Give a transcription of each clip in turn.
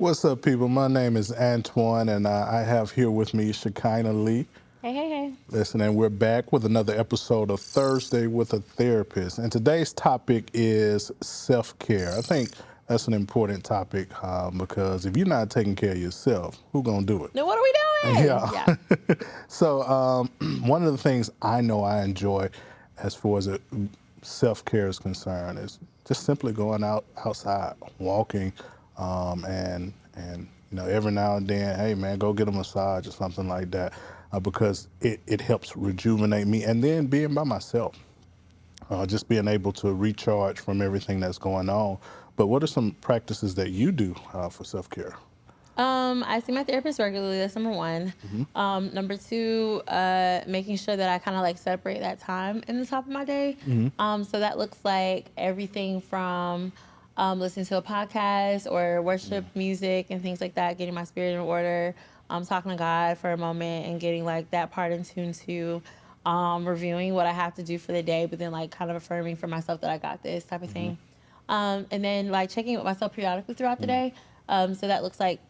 What's up, people? My name is Antoine, and I have here with me Shekinah Lee. Hey, hey, hey. Listen, and we're back with another episode of Thursday with a Therapist. And today's topic is self-care. I think that's an important topic because if you're not taking care of yourself, who's going to do it? Now, what are we doing? Yeah. So one of the things I know I enjoy as far as self-care is concerned is just simply going outside, walking, and every now and then, hey man, go get a massage or something like that, because it helps rejuvenate me. And then being by myself, just being able to recharge from everything that's going on. But what are some practices that you do for self-care? I see my therapist regularly. That's number one. Number two, making sure that I kind of like separate that time in the top of my day. So that looks like everything from listening to a podcast or worship music and things like that, getting my spirit in order, talking to God for a moment and getting like that part in tune to reviewing what I have to do for the day, but then like kind of affirming for myself that I got this type of thing. And then like checking with myself periodically throughout the day. So that looks like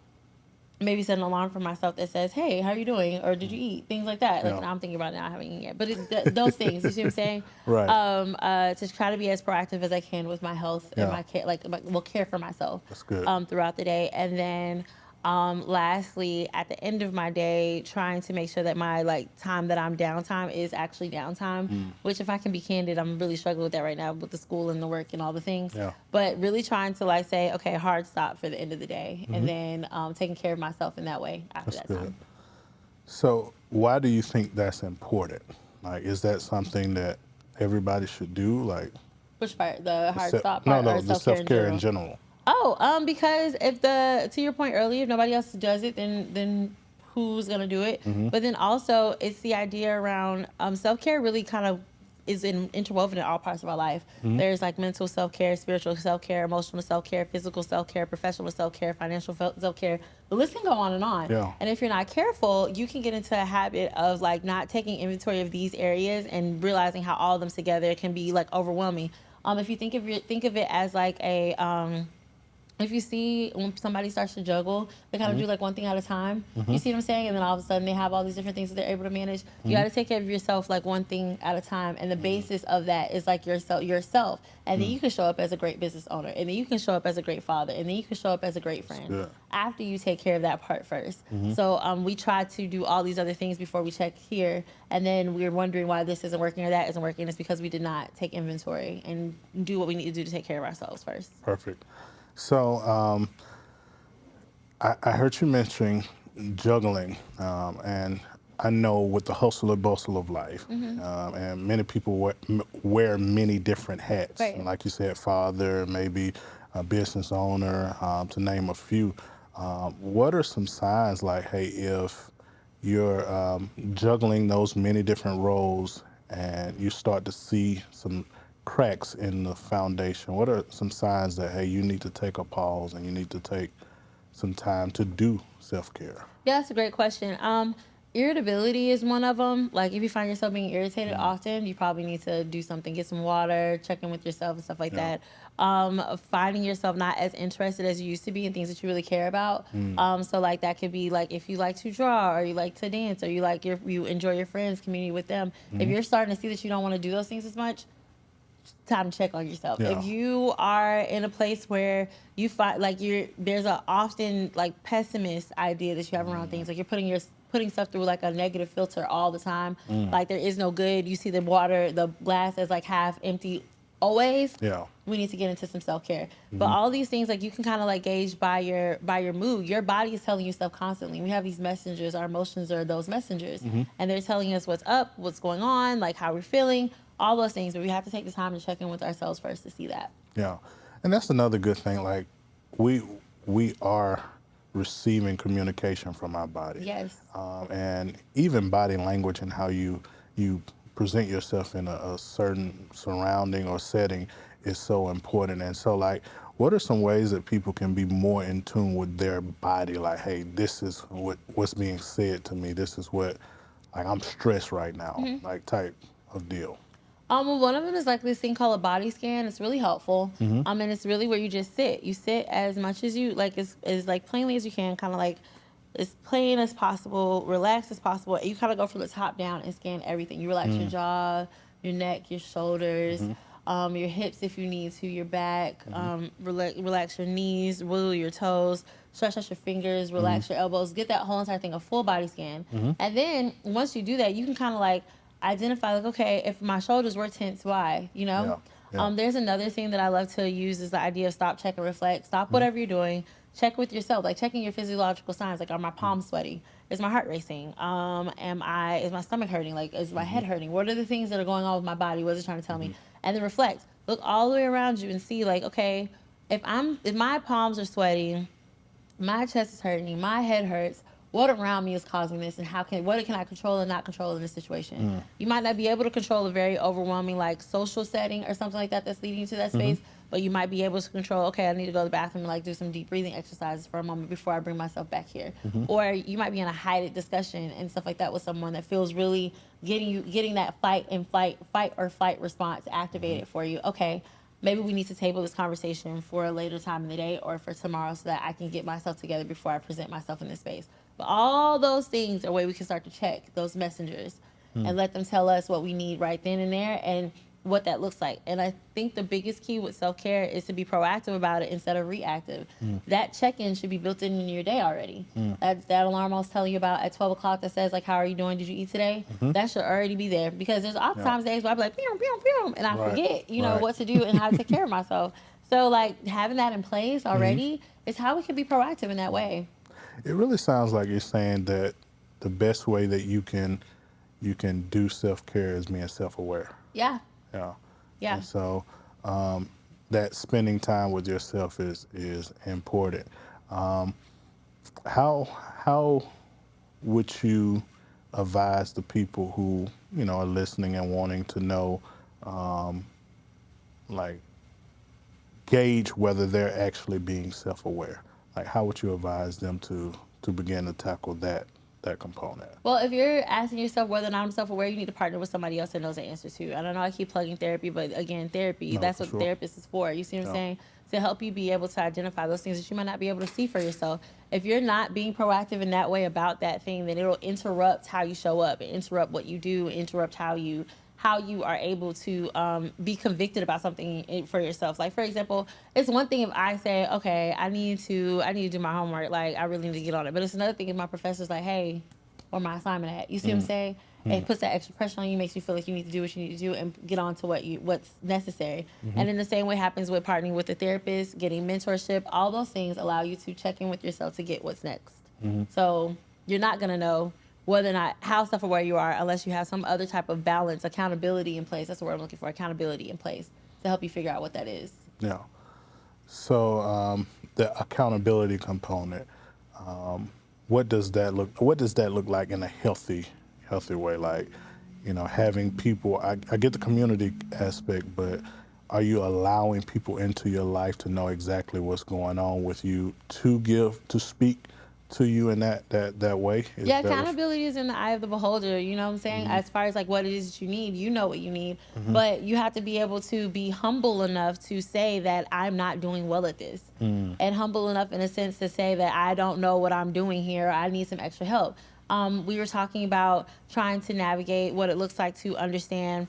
maybe set an alarm for myself that says, "Hey, how are you doing?" or "Did you eat?" Things like that. Like, Yeah. and I'm thinking about it now, I haven't eaten yet, but those things. You see what I'm saying? Right. To try to be as proactive as I can with my health and Yeah. my care, care for myself. That's good. Throughout the day, and then lastly, at the end of my day, trying to make sure that my like time that I'm downtime is actually downtime. Which, if I can be candid, I'm really struggling with that right now with the school and the work and all the things. Yeah. But really trying to like say, okay, hard stop for the end of the day, and then taking care of myself in that way after That's that good. time. So why do you think that's important? Like, is that something that everybody should do? Like, Which part? The hard stop no, part no, or the self-care in self-care in general? general. Oh, because if to your point earlier, if nobody else does it, then who's gonna do it? But then also it's the idea around self care really kind of is interwoven in all parts of our life. There's like mental self care, spiritual self care, emotional self care, physical self care, professional self care, financial self care. The list can go on and on. Yeah. And if you're not careful, you can get into a habit of like not taking inventory of these areas and realizing how all of them together can be like overwhelming. If you think of it as like a if you see when somebody starts to juggle, they kind of do like one thing at a time. You see what I'm saying? And then all of a sudden they have all these different things that they're able to manage. You got to take care of yourself like one thing at a time. And the basis of that is like yourself. And then you can show up as a great business owner. And then you can show up as a great father. And then you can show up as a great friend good. after you take care of that part first. So we try to do all these other things before we check here. And then we're wondering why this isn't working or that isn't working. It's because we did not take inventory and do what we need to do to take care of ourselves first. Perfect. So I heard you mentioning juggling, and I know with the hustle and bustle of life, and many people wear many different hats. Right. Like you said, father, maybe a business owner, to name a few. What are some signs like, hey, if you're juggling those many different roles and you start to see some cracks in the foundation, what are some signs that, hey, you need to take a pause and you need to take some time to do self-care? Yeah, that's a great question. Irritability is one of them. Like if you find yourself being irritated often, you probably need to do something, get some water, check in with yourself and stuff like Yeah. that. Finding yourself not as interested as you used to be in things that you really care about. So like that could be like if you like to draw or you like to dance or you enjoy your friends, community with them. If you're starting to see that you don't want to do those things as much, time to check on yourself. Yeah. If you are in a place where you find like there's a often like pessimist idea that you have around things, like you're putting stuff through like a negative filter all the time. Like there is no good. You see the glass as like half empty always. Yeah. We need to get into some self-care. But all these things like you can kind of like gauge by your mood. Your body is telling you stuff constantly. We have these messengers. Our emotions are those messengers. And they're telling us what's up, what's going on, like how we're feeling, all those things. But we have to take the time to check in with ourselves first to see that. Yeah. And that's another good thing. Like we are receiving communication from our body. Yes. And even body language and how you present yourself in a certain surrounding or setting is so important. And so, like, what are some ways that people can be more in tune with their body? Like, hey, this is what's being said to me. This is what, like, I'm stressed right now, like type of deal. Well, one of them is like this thing called a body scan. It's really helpful. Mm-hmm. And it's really where you just sit. You sit as much as you like, as like plainly as you can, kind of like as plain as possible, relaxed as possible. And you kind of go from the top down and scan everything. You relax your jaw, your neck, your shoulders, your hips if you need to, your back. Relax your knees, wiggle your toes, stretch out your fingers, relax your elbows. Get that whole entire thing, a full body scan. And then once you do that, you can kind of like identify like, okay, if my shoulders were tense, why? You know? Yeah. Yeah. There's another thing that I love to use is the idea of stop, check, and reflect. Stop whatever you're doing. Check with yourself, like checking your physiological signs. Like, are my palms sweaty? Is my heart racing? Is my stomach hurting? Like, is my head hurting? What are the things that are going on with my body? What is it trying to tell me? And then reflect. Look all the way around you and see, like, okay, if my palms are sweaty, my chest is hurting, my head hurts. What around me is causing this, and what can I control and not control in this situation? You might not be able to control a very overwhelming like social setting or something like that that's leading you to that space, but you might be able to control. Okay, I need to go to the bathroom and like do some deep breathing exercises for a moment before I bring myself back here. Or you might be in a heated discussion and stuff like that with someone that feels really getting that fight or flight response activated for you. Okay, maybe we need to table this conversation for a later time in the day or for tomorrow so that I can get myself together before I present myself in this space. But all those things are where we can start to check those messengers and let them tell us what we need right then and there and what that looks like. And I think the biggest key with self-care is to be proactive about it instead of reactive. That check-in should be built in your day already. That alarm I was telling you about at 12 o'clock that says, like, how are you doing? Did you eat today? That should already be there because there's oftentimes days where I'll be like, pew, pew, pew, and I forget, what to do and how to take care of myself. So, like, having that in place already is how we can be proactive in that way. It really sounds like you're saying that the best way that you can do self-care is being self-aware. Yeah. Yeah. Yeah. And so that spending time with yourself is important. How would you advise the people who are listening and wanting to know, like, gauge whether they're actually being self-aware? Like, how would you advise them to begin to tackle that component? Well, if you're asking yourself whether or not I'm self-aware, you need to partner with somebody else that knows the answer to. And I know I keep plugging therapy, but again, therapy, No, that's for what sure. therapist is for. You see what I'm saying? To help you be able to identify those things that you might not be able to see for yourself. If you're not being proactive in that way about that thing, then it'll interrupt how you show up, interrupt what you do, interrupt how you are able to be convicted about something for yourself. Like, for example, it's one thing if I say, okay, I need to do my homework, like I really need to get on it. But it's another thing if my professor's like, hey, where my assignment at? You see what I'm saying? It puts that extra pressure on you, makes you feel like you need to do what you need to do and get on to what's necessary. And in the same way happens with partnering with a therapist, getting mentorship. All those things allow you to check in with yourself to get what's next. So you're not going to know whether or not how self-aware you are unless you have some other type of balance, accountability in place. That's the word I'm looking for, accountability in place to help you figure out what that is. Yeah. So the accountability component, what does that look like in a healthy way? Like, having people, I get the community aspect, but are you allowing people into your life to know exactly what's going on with you, to speak to you in that way? Yeah, accountability is in the eye of the beholder. You know what I'm saying? As far as like what it is that you need, you know what you need. But you have to be able to be humble enough to say that I'm not doing well at this. And humble enough in a sense to say that I don't know what I'm doing here. I need some extra help. We were talking about trying to navigate what it looks like to understand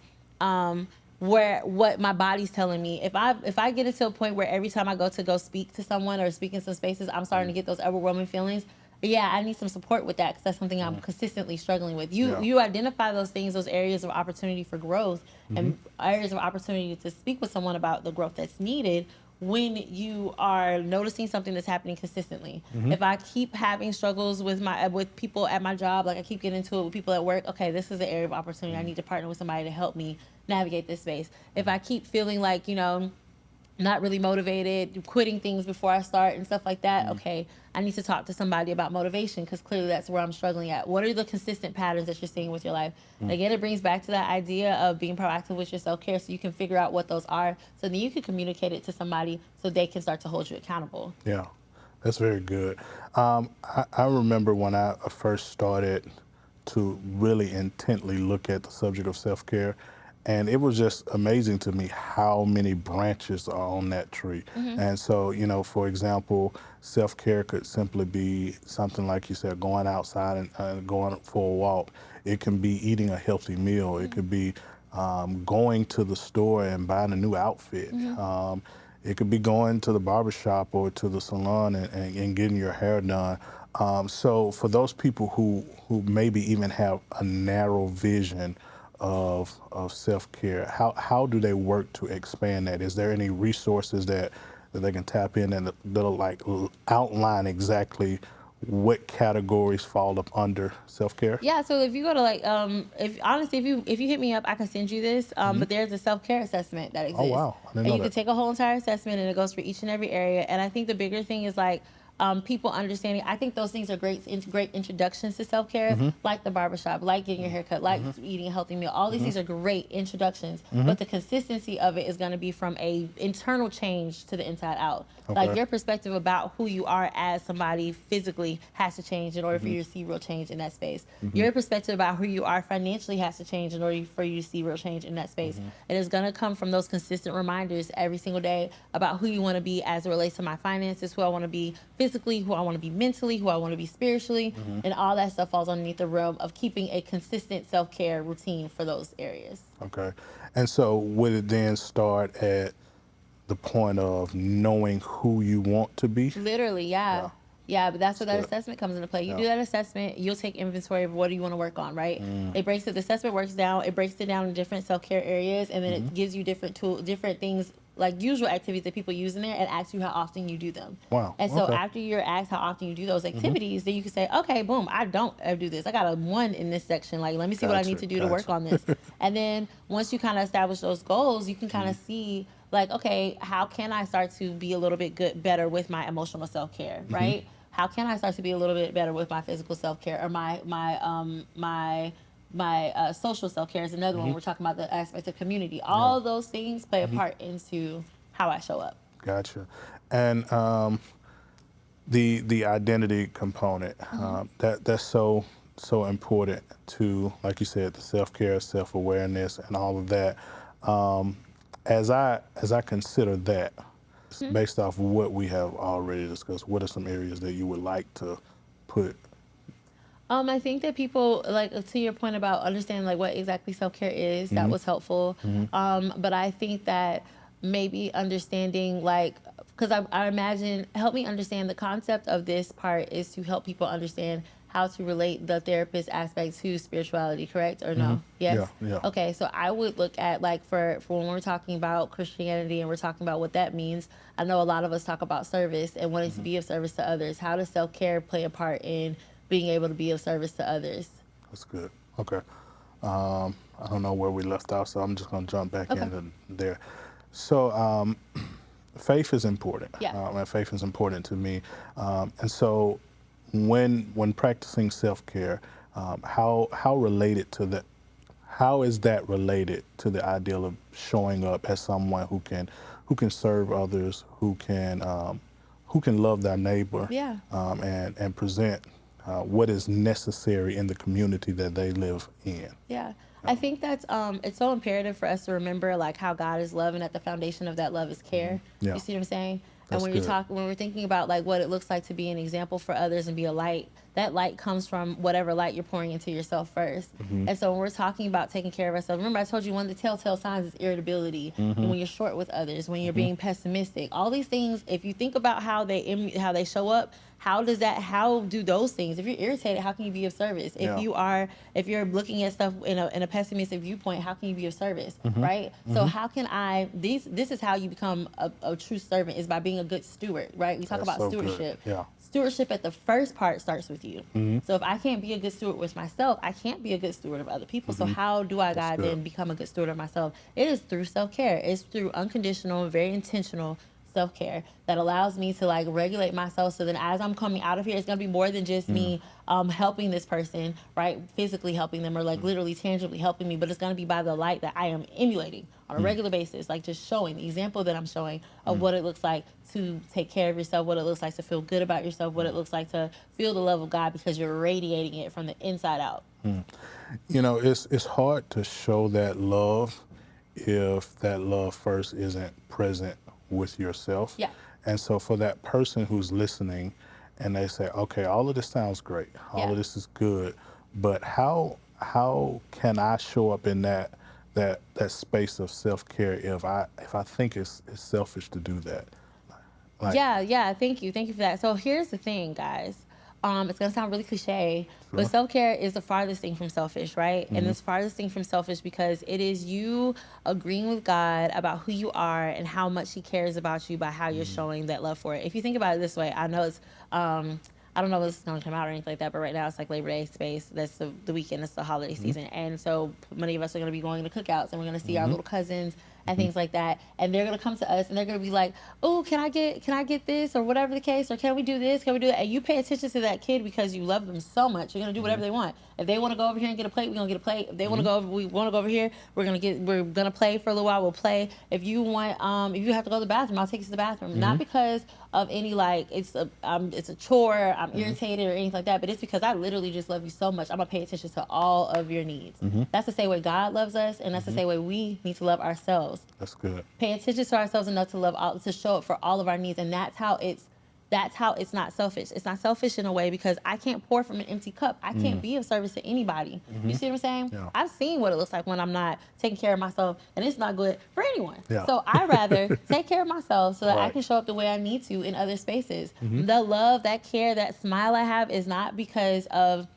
what my body's telling me. If I get it to a point where every time I go speak to someone or speak in some spaces, I'm starting to get those overwhelming feelings. Yeah, I need some support with that because that's something I'm consistently struggling with. You identify those things, those areas of opportunity for growth and areas of opportunity to speak with someone about the growth that's needed when you are noticing something that's happening consistently. If I keep having struggles with people at my job, like I keep getting into it with people at work, okay, this is the area of opportunity. I need to partner with somebody to help me navigate this space. If I keep feeling like, not really motivated, quitting things before I start and stuff like that, okay, I need to talk to somebody about motivation because clearly that's where I'm struggling at. What are the consistent patterns that you're seeing with your life? And again, it brings back to that idea of being proactive with your self-care so you can figure out what those are so then you can communicate it to somebody so they can start to hold you accountable. Yeah, that's very good. I remember when I first started to really intently look at the subject of self-care, And it was just amazing to me how many branches are on that tree. And so, for example, self-care could simply be something like you said, going outside and going for a walk. It can be eating a healthy meal. It could be going to the store and buying a new outfit. It could be going to the barbershop or to the salon and getting your hair done. So for those people who maybe even have a narrow vision of self-care, how do they work to expand that? Is there any resources that they can tap in and that'll like outline exactly what categories fall up under self-care? Yeah, so if you go to like if honestly if you hit me up, I can send you this. But there's a self-care assessment that Oh exists. wow, I didn't And know you can that. take a whole entire assessment and it goes for each and every area. And I think the bigger thing is like people understanding. I think those things are great introductions to self-care, like the barbershop, like getting your hair cut, like eating a healthy meal. All these things are great introductions, but the consistency of it is going to be from a internal change to the inside out. Like Okay. your perspective about who you are as somebody physically has to change in order for you to see real change in that space. Your perspective about who you are financially has to change in order for you to see real change in that space. It is going to come from those consistent reminders every single day about who you want to be as it relates to my finances, who I want to be physically, who I want to be mentally, who I want to be spiritually, and all that stuff falls underneath the realm of keeping a consistent self-care routine for those areas. Okay. And so would it then start at the point of knowing who you want to be? Literally, yeah. Yeah. Yeah, but that's where that Good. assessment comes into play. You do Yeah. that assessment, you'll take inventory of what do you want to work on, right? It breaks it, the assessment works down, it breaks it down in different self-care areas, and then it gives you different things, like usual activities that people use in there, and asks you how often you do them. Wow. And so Okay. after you're asked how often you do those activities, then you can say, okay, boom, I don't ever do this. I got a 1 in this section. Like, let me see what I need Gotcha, to do to work gotcha. on this. And then once you kind of establish those goals, you can kind of see like, okay, how can I start to be a little bit better with my emotional self-care, right? How can I start to be a little bit better with my physical self-care or my social self-care is another one. We're talking about the aspect of community. All those things play a part into how I show up. Gotcha. And the identity component, that's so important to, like you said, the self-care, self-awareness, and all of that. As I consider that, based off what we have already discussed, what are some areas that you would like to put? I think that people, like, to your point about understanding like what exactly self-care is, that was helpful. But I think that maybe understanding like, because I imagine, help me understand the concept of this part is to help people understand how to relate the therapist aspect to spirituality, correct or no? Yes. Yeah, yeah. Okay, so I would look at like for when we're talking about Christianity and we're talking about what that means. I know a lot of us talk about service and wanting to be of service to others. How does self-care play a part in being able to be of service to others? That's good. Okay. I don't know where we left off, so I'm just going to jump back Okay. into there. So, faith is important. Yeah. And faith is important to me. And so, when practicing self-care, how related to that? How is that related to the ideal of showing up as someone who can serve others, who can love their neighbor, Yeah. and present what is necessary in the community that they live in. Yeah. I think that's it's so imperative for us to remember like how God is love and at the foundation of that love is care. Yeah. You see what I'm saying? That's And good. when we're thinking about like what it looks like to be an example for others and be a light, that light comes from whatever light you're pouring into yourself 1st. And so when we're talking about taking care of ourselves, remember I told you one of the telltale signs is irritability, and when you're short with others, when you're being pessimistic, all these things. If you think about how they show up, how do those things, if you're irritated, how can you be of service? Yeah. If you're looking at stuff in a pessimistic viewpoint, how can you be of service, right? So how can this is how you become a true servant, is by being a good steward, right? We talk That's about so good. stewardship. Yeah. Stewardship at the first part starts with you. So if I can't be a good steward with myself, I can't be a good steward of other people. So how do I, God, good. then become a good steward of myself? It is through self-care. It's through unconditional, very intentional self-care that allows me to like regulate myself, so then as I'm coming out of here, it's going to be more than just me helping this person, right, physically helping them or like literally tangibly helping me, but it's going to be by the light that I am emulating on a regular basis, like just showing the example that I'm showing of what it looks like to take care of yourself, what it looks like to feel good about yourself, what it looks like to feel the love of God because you're radiating it from the inside out. It's hard to show that love if that love first isn't present with yourself. Yeah. And so for that person who's listening and they say, okay, all of this sounds great, all Yeah. of this is good, but how can I show up in that space of self-care if I think it's selfish to do that? Like, Yeah, yeah. Thank you for that. So here's the thing, guys. It's gonna sound really cliche, but sure. self care is the farthest thing from selfish, right? And Hmm. it's farthest thing from selfish because it is you agreeing with God about who you are and how much He cares about you by how you're showing that love for it. If you think about it this way, I know it's I don't know when this is gonna come out or anything like that, but right now it's like Labor Day space. That's the weekend. It's the holiday season, and so many of us are gonna be going to cookouts and we're gonna see our little cousins and things like that, and they're gonna come to us and they're gonna be like, "Oh, can I get this or whatever the case, or can we do this? Can we do that?" And you pay attention to that kid because you love them so much. You're gonna do whatever they want. If they want to go over here and get a plate, we're gonna get a plate. If they want to go over, we want to go over here. We're gonna play for a little while. We'll play. If you have to go to the bathroom, I'll take you to the bathroom. Not because of any like it's a chore. I'm irritated or anything like that, but it's because I literally just love you so much. I'm gonna pay attention to all of your needs. That's the same way God loves us, and that's the same way we need to love ourselves. That's good. Pay attention to ourselves enough to to show up for all of our needs, and that's how it's not selfish. It's not selfish in a way because I can't pour from an empty cup. I can't be of service to anybody. You see what I'm saying? Yeah. I've seen what it looks like when I'm not taking care of myself, and it's not good for anyone. Yeah. So I rather take care of myself so that I Right. can show up the way I need to in other spaces. The love, that care, that smile I have is not because of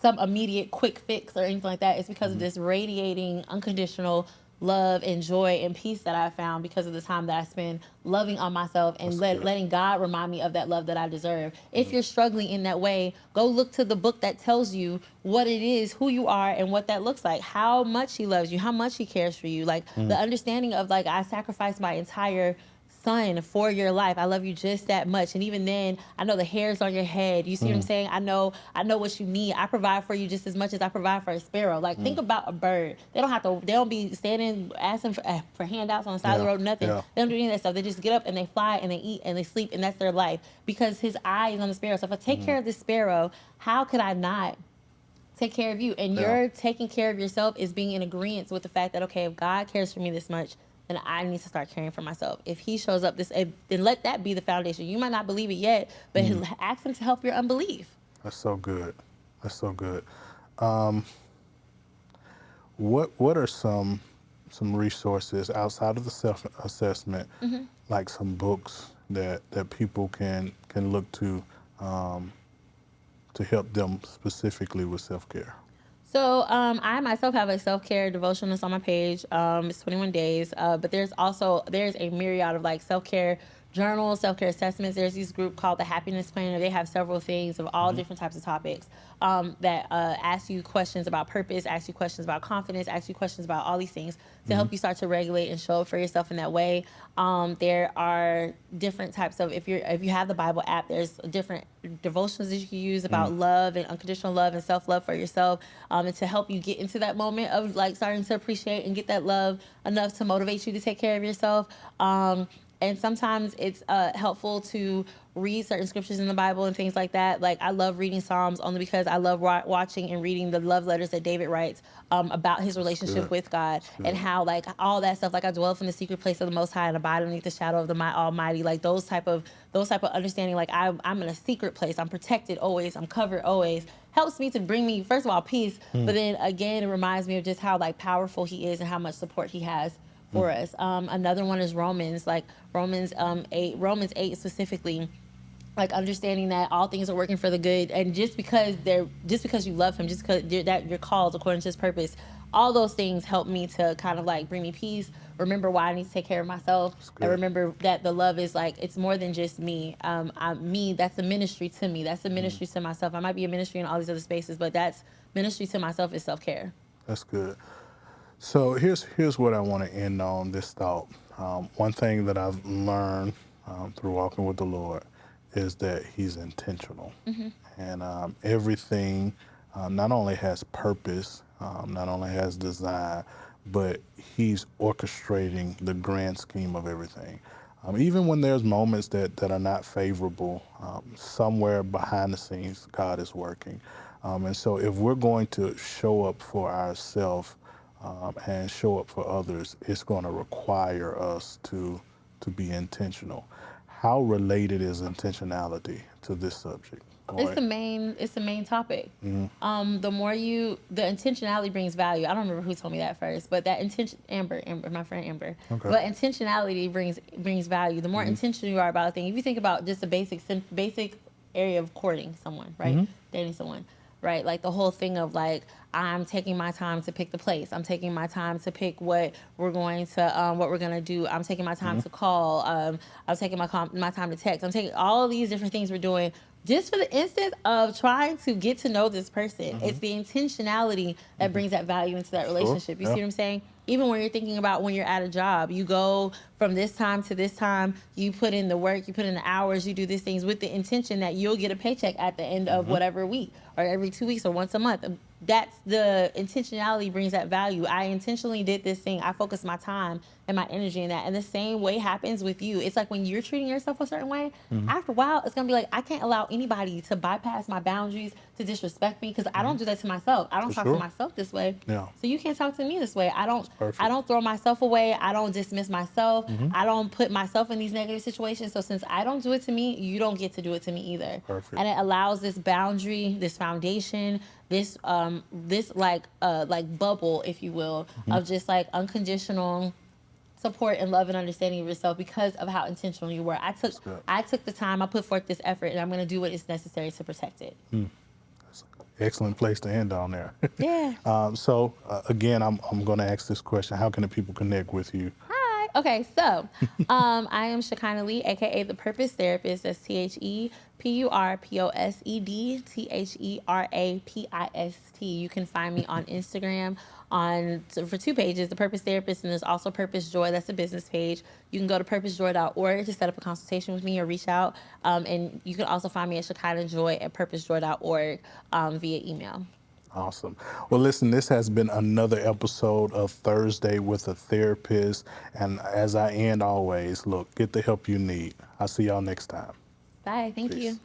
some immediate quick fix or anything like that. It's because of this radiating unconditional love and joy and peace that I found because of the time that I spend loving on myself and That's good. letting God remind me of that love that I deserve. If you're struggling in that way, go look to the book that tells you what it is, who you are, and what that looks like, how much He loves you, how much He cares for you. Like the understanding of like, I sacrificed my entire son for your life. I love you just that much. And even then, I know the hairs on your head. You see what I'm saying? I know what you need. I provide for you just as much as I provide for a sparrow. Like think about a bird. They don't be standing asking for handouts on the side of the Yeah, road, nothing. yeah. They don't do any of that stuff. They just get up and they fly and they eat and they sleep, and that's their life because His eye is on the sparrow. So if I take care of this sparrow, how could I not take care of you? And Yeah. your taking care of yourself is being in agreement with the fact that, okay, if God cares for me this much, then I need to start caring for myself. If He shows up then let that be the foundation. You might not believe it yet, but ask Him to help your unbelief. That's so good. That's so good. What are some resources outside of the self assessment, like some books that people can look to help them specifically with self care? So I myself have a self-care devotion that's on my page. It's 21 days, but there's a myriad of like self-care journals, self-care assessments. There's this group called the Happiness Planner. They have several things of all different types of topics that ask you questions about purpose, ask you questions about confidence, ask you questions about all these things to help you start to regulate and show up for yourself in that way. There are different types of if you have the Bible app, there's different devotions that you can use about love and unconditional love and self-love for yourself, and to help you get into that moment of like starting to appreciate and get that love enough to motivate you to take care of yourself. And sometimes it's helpful to read certain scriptures in the Bible and things like that. Like I love reading Psalms only because I love watching and reading the love letters that David writes about his relationship good. with God and how like all that stuff. Like I dwell in the secret place of the Most High and abide beneath the shadow of the Almighty. Like those type of understanding. Like I'm in a secret place. I'm protected always. I'm covered always. Helps me to bring me first of all peace, but then again it reminds me of just how like powerful He is and how much support He has for us. Another one is Romans, like Romans 8 specifically, like understanding that all things are working for the good, and just because you love Him, just because that you're called according to His purpose, all those things help me to kind of like bring me peace. Remember why I need to take care of myself, and remember that the love is like it's more than just me. That's a ministry to me. That's a ministry to myself. I might be a ministry in all these other spaces, but that's ministry to myself is self-care. That's good. So here's what I want to end on this thought. One thing that I've learned through walking with the Lord is that He's intentional, and everything not only has purpose, not only has design, but He's orchestrating the grand scheme of everything. Even when there's moments that are not favorable, somewhere behind the scenes, God is working. And so if we're going to show up for ourselves and show up for others, it's going to require us to be intentional. How related is intentionality to this subject? It's the main topic. The intentionality brings value. I don't remember who told me that first, but that intention, Amber, my friend Amber. Okay. But intentionality brings value. The more intentional you are about a thing, if you think about just a basic area of courting someone, right? Dating someone, right? Like the whole thing of like, I'm taking my time to pick the place. I'm taking my time to pick what we're going to do. I'm taking my time to call. I'm taking my time to text. I'm taking all these different things we're doing just for the instance of trying to get to know this person. It's the intentionality that brings that value into that relationship. You see what I'm saying? Even when you're thinking about when you're at a job, you go from this time to this time, you put in the work, you put in the hours, you do these things with the intention that you'll get a paycheck at the end of whatever week or every 2 weeks or once a month. That's the intentionality brings that value. I intentionally did this thing. I focused my time and my energy in that. And the same way happens with you. It's like when you're treating yourself a certain way, after a while, it's going to be like, I can't allow anybody to bypass my boundaries, to disrespect me, because I don't do that to myself. I don't talk to myself this way. Yeah. So you can't talk to me this way. I don't throw myself away. I don't dismiss myself. I don't put myself in these negative situations. So since I don't do it to me, you don't get to do it to me either. Perfect. And it allows this boundary, this foundation, this like bubble, if you will, of just like unconditional support and love and understanding of yourself because of how intentional you were. I took the time, I put forth this effort, and I'm going to do what is necessary to protect it. Excellent place to end on there. Yeah. Again, I'm going to ask this question. How can the people connect with you? Hi. Okay, so I am Shekinah Lee, aka the Purpose Therapist. That's ThePurposedTherapist. You can find me on Instagram for 2 pages, The Purpose Therapist, and there's also Purpose Joy. That's a business page. You can go to purposejoy.org to set up a consultation with me or reach out. And you can also find me at shekinahjoy@purposejoy.org via email. Awesome. Well, listen, this has been another episode of Thursday with a Therapist. And as I end always, look, get the help you need. I'll see y'all next time. Bye. Thank Peace. you.